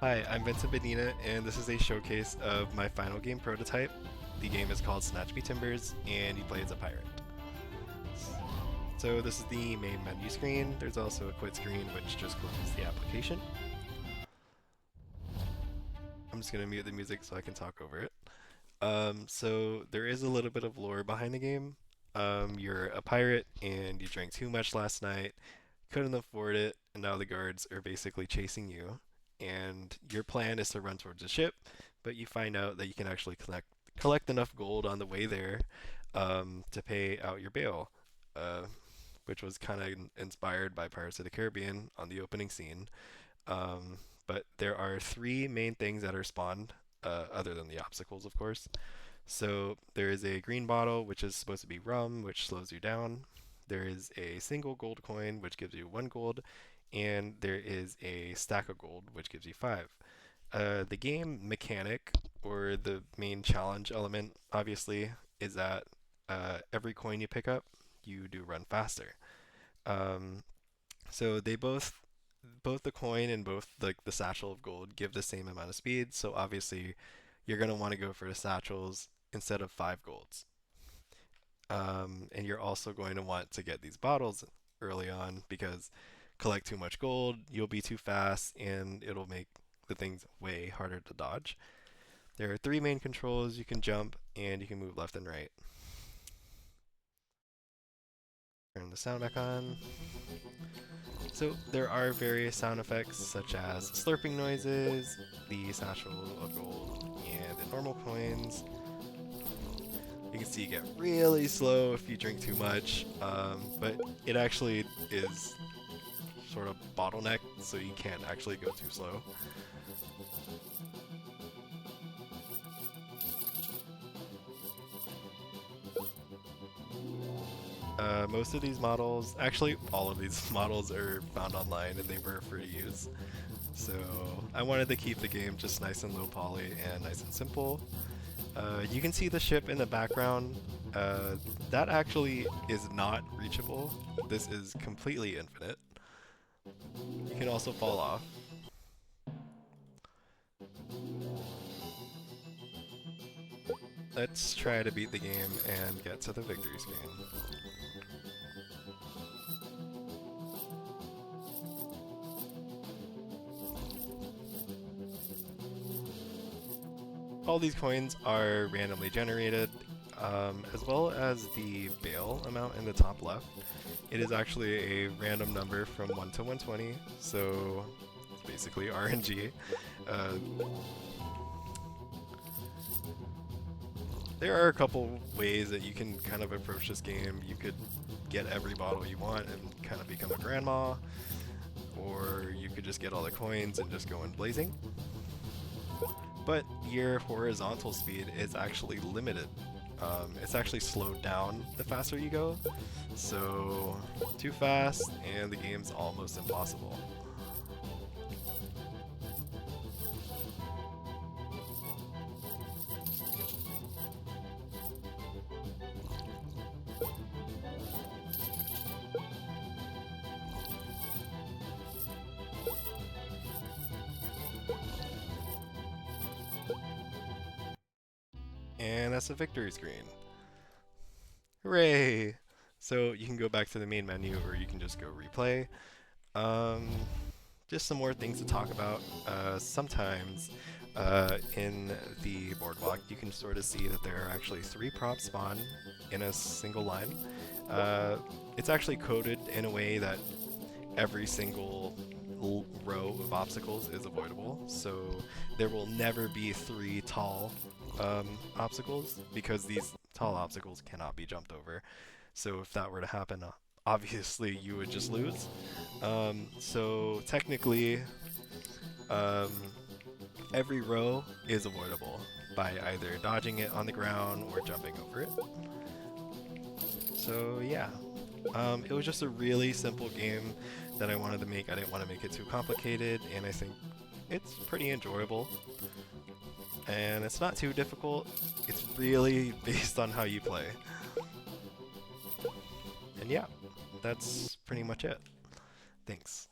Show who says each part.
Speaker 1: Hi, I'm VincentM, and this is a showcase of my final game prototype. The game is called Snatch Me Timbers, and you play as a pirate. So this is the main menu screen. There's also a quit screen, which just closes the application. I'm just going to mute the music so I can talk over it. So there is a little bit of lore behind the game. You're a pirate, and you drank too much last night, couldn't afford it, and now the guards are basically chasing you. And your plan is to run towards the ship, but you find out that you can actually collect enough gold on the way there to pay out your bail, uh, which was kind of inspired by Pirates of the Caribbean on the opening scene. But there are three main things that are spawned, other than the obstacles, of course. So there is a green bottle, which is supposed to be rum, which slows you down. There is a single gold coin, which gives you 1 gold, and there is a stack of gold, which gives you 5. The game mechanic, or the main challenge element, obviously, is that every coin you pick up, you do run faster. Um, so they both the coin and both the satchel of gold give the same amount of speed. So obviously, you're gonna want to go for the satchels instead of 5 golds. And you're also going to want to get these bottles early on because collect too much gold, you'll be too fast, and it'll make the things way harder to dodge. There are three main controls. You can jump and you can move left and right. Turn the sound back on. So there are various sound effects such as slurping noises, the satchel of gold, and the normal coins. You can see you get really slow if you drink too much, but it actually is sort of bottlenecked, so you can't actually go too slow. Most of these models, actually all of these models are found online and they were free to use. So I wanted to keep the game just nice and low poly and nice and simple. You can see the ship in the background. That actually is not reachable. This is completely infinite. You can also fall off. Let's try to beat the game and get to the victory screen. All these coins are randomly generated, as well as the bail amount in the top left. It is actually a random number from 1 to 120, so it's basically RNG. Uh, there are a couple ways that you can kind of approach this game. You could get every bottle you want and kind of become a grandma, or you could just get all the coins and just go in blazing. But your horizontal speed is actually limited. It's actually slowed down the faster you go, so too fast and the game's almost impossible. And that's the victory screen. Hooray! So you can go back to the main menu or you can just go replay. Um, just some more things to talk about. Sometimes in the boardwalk you can sort of see that there are actually 3 props spawn in a single line. It's actually coded in a way that every single row of obstacles is avoidable, so there will never be 3 tall obstacles because these tall obstacles cannot be jumped over. So if that were to happen, obviously you would just lose. So technically, um, every row is avoidable by either dodging it on the ground or jumping over it. So yeah, it was just a really simple game that I wanted to make. I didn't want to make it too complicated, and I think it's pretty enjoyable. And it's not too difficult. It's really based on how you play. And yeah, that's pretty much it. Thanks.